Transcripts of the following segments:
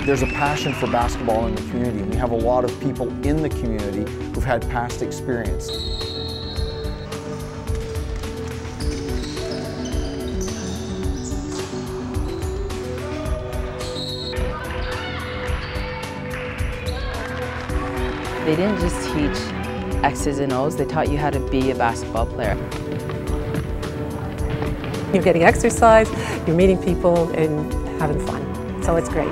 There's a passion for basketball in the community, and we have a lot of people in the community who've had past experience. They didn't just teach X's and O's, they taught you how to be a basketball player. You're getting exercise, you're meeting people and having fun, so it's great.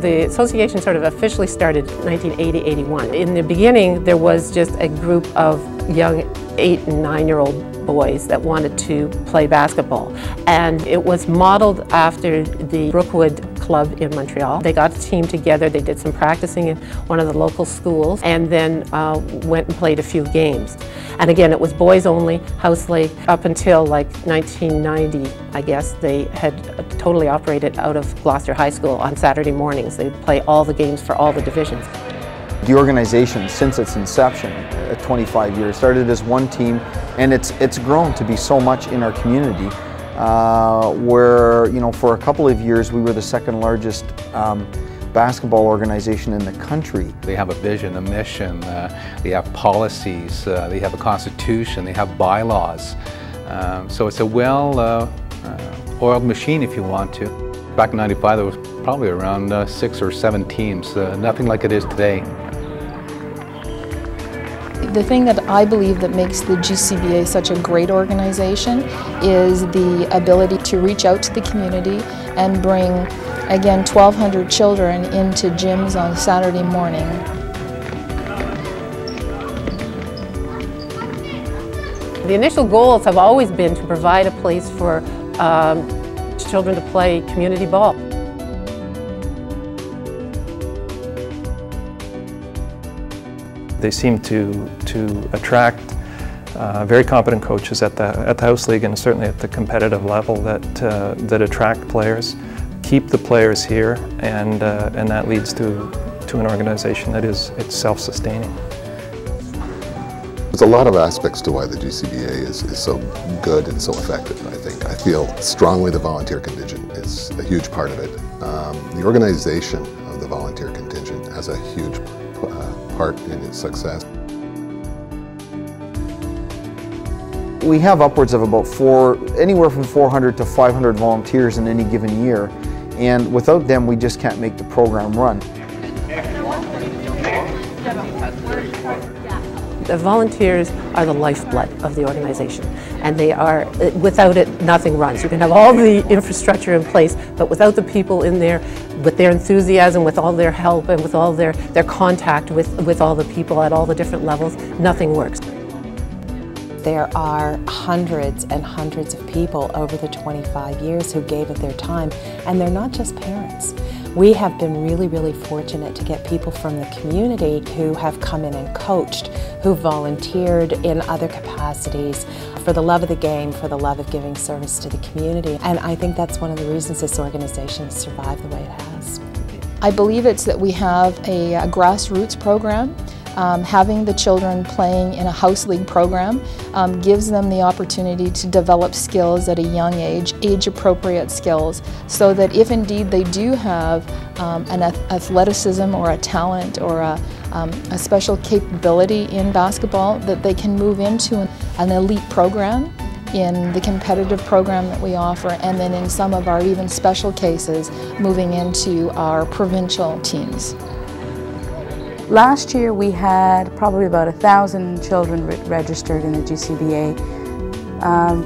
The association sort of officially started 1980-81. In the beginning, there was just a group of young 8- and 9-year-old boys that wanted to play basketball. And it was modeled after the Brookwood Club in Montreal. They got a team together, they did some practicing in one of the local schools, and then went and played a few games. And again, it was boys only, house league, up until like 1990, I guess. They had totally operated out of Gloucester High School on Saturday mornings. They'd play all the games for all the divisions. The organization, since its inception, 25 years, started as one team, and it's grown to be so much in our community, where, you know, for a couple of years we were the second largest basketball organization in the country. They have a vision, a mission, they have policies, they have a constitution, they have bylaws. So it's a well-oiled machine, if you want to. Back in '95 there was probably around 6 or 7 teams, nothing like it is today. The thing that I believe that makes the Gcba such a great organization is the ability to reach out to the community and bring, again, 1,200 children into gyms on Saturday morning. The initial goals have always been to provide a place for children to play community ball. They seem to attract very competent coaches at the house league and certainly at the competitive level that attract players, keep the players here, and that leads to an organization that is self-sustaining. There's a lot of aspects to why the Gcba is so good and so effective, I think. I feel strongly the volunteer contingent is a huge part of it. The organization of the volunteer contingent has a huge part in its success. We have upwards of about anywhere from 400 to 500 volunteers in any given year, and without them we just can't make the program run. The volunteers are the lifeblood of the organization, and they are, without it, nothing runs. You can have all the infrastructure in place, but without the people in there, with their enthusiasm, with all their help, and with all their contact with all the people at all the different levels, nothing works. There are hundreds and hundreds of people over the 25 years who gave it their time, and they're not just parents. We have been really, really fortunate to get people from the community who have come in and coached, who volunteered in other capacities for the love of the game, for the love of giving service to the community. And I think that's one of the reasons this organization has survived the way it has. I believe it's that we have a grassroots program. Having the children playing in a house league program gives them the opportunity to develop skills at a young age appropriate skills, so that if indeed they do have an athleticism or a talent or a special capability in basketball, that they can move into an elite program, in the competitive program that we offer, and then in some of our even special cases moving into our provincial teams. Last year we had probably about 1,000 children registered in the Gcba.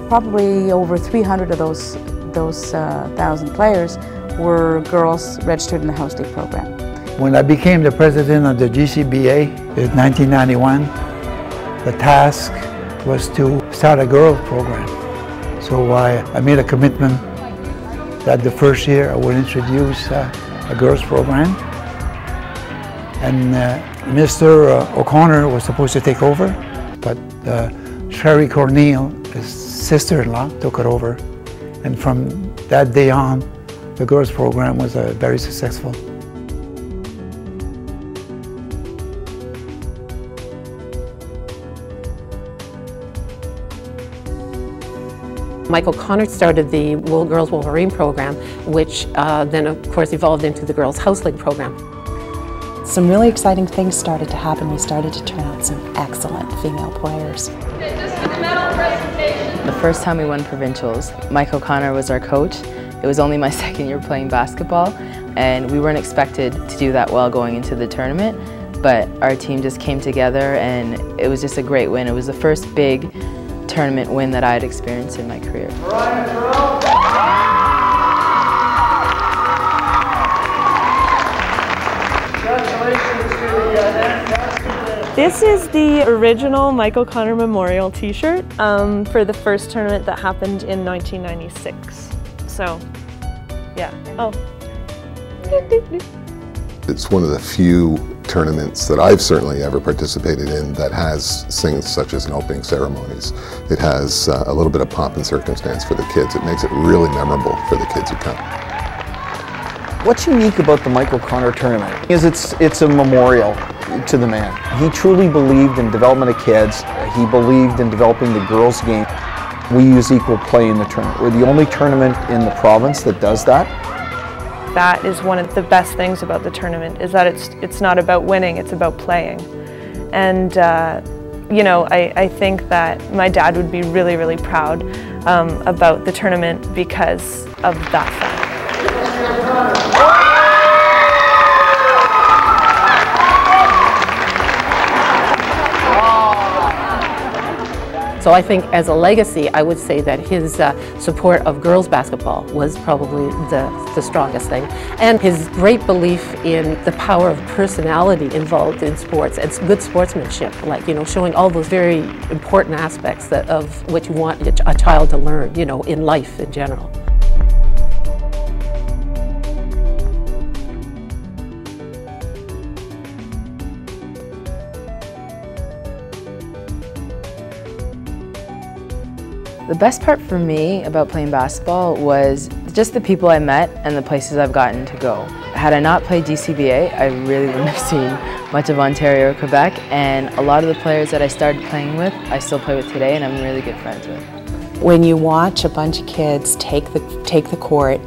Probably over 300 of those 1,000 players were girls registered in the house league program. When I became the president of the Gcba in 1991, the task was to start a girls program. So I made a commitment that the first year I would introduce a girls program. And Mr. O'Connor was supposed to take over, but Sherry Cornell, his sister-in-law, took it over. And from that day on, the girls program was very successful. Michael Connor started the Girls Wolverine program, which then of course evolved into the Girls House League program. Some really exciting things started to happen. We started to turn out some excellent female players. The first time we won provincials, Michael Connor was our coach. It was only my second year playing basketball, and we weren't expected to do that well going into the tournament, but our team just came together and it was just a great win. It was the first big tournament win that I had experienced in my career. This is the original Michael Connor Memorial t-shirt for the first tournament that happened in 1996. So, yeah. Oh. It's one of the few tournaments that I've certainly ever participated in that has things such as an opening ceremonies. It has a little bit of pomp and circumstance for the kids. It makes it really memorable for the kids who come. What's unique about the Michael Connor tournament is it's a memorial to the man. He truly believed in development of kids. He believed in developing the girls' game. We use equal play in the tournament. We're the only tournament in the province that does that. That is one of the best things about the tournament, is that it's not about winning, it's about playing. And you know, I think that my dad would be really, really proud about the tournament because of that fact. So I think as a legacy, I would say that his support of girls basketball was probably the strongest thing. And his great belief in the power of personality involved in sports and good sportsmanship, like, you know, showing all those very important aspects of what you want a child to learn, you know, in life in general. The best part for me about playing basketball was just the people I met and the places I've gotten to go. Had I not played Gcba, I really wouldn't have seen much of Ontario or Quebec, and a lot of the players that I started playing with, I still play with today and I'm really good friends with. When you watch a bunch of kids take the court,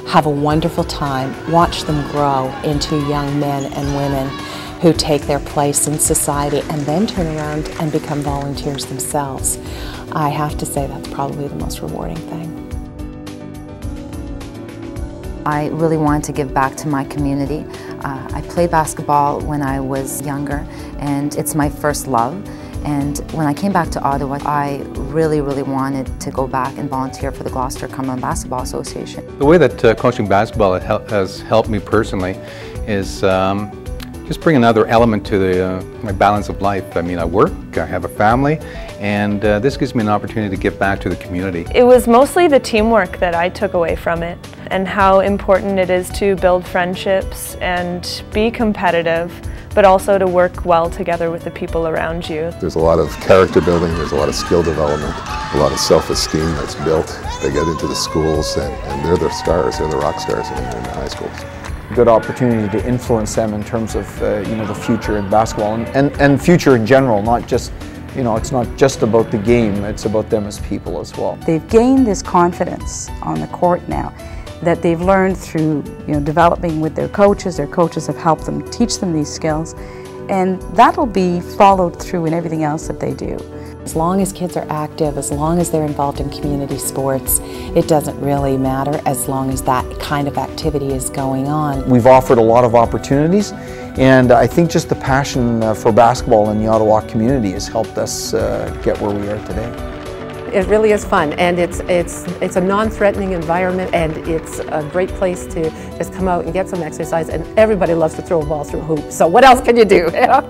have a wonderful time, watch them grow into young men and women who take their place in society and then turn around and become volunteers themselves, I have to say that's probably the most rewarding thing. I really wanted to give back to my community. I played basketball when I was younger, and it's my first love. And when I came back to Ottawa, I really, really wanted to go back and volunteer for the Gloucester Cumberland Basketball Association. The way that coaching basketball has helped me personally is just bring another element to my balance of life. I mean, I work, I have a family, and this gives me an opportunity to give back to the community. It was mostly the teamwork that I took away from it, and how important it is to build friendships and be competitive, but also to work well together with the people around you. There's a lot of character building, there's a lot of skill development, a lot of self-esteem that's built. They get into the schools and they're the stars, they're the rock stars in the high schools. Good opportunity to influence them in terms of you know, the future in basketball and future in general, not just, you know, it's not just about the game, it's about them as people as well. They've gained this confidence on the court now that they've learned through, you know, developing with their coaches. Their coaches have helped them, teach them these skills, and that'll be followed through in everything else that they do. As long as kids are active, as long as they're involved in community sports, it doesn't really matter as long as that kind of activity is going on. We've offered a lot of opportunities, and I think just the passion for basketball in the Ottawa community has helped us get where we are today. It really is fun, and it's a non-threatening environment, and it's a great place to just come out and get some exercise, and everybody loves to throw a ball through a hoop, so what else can you do? You know?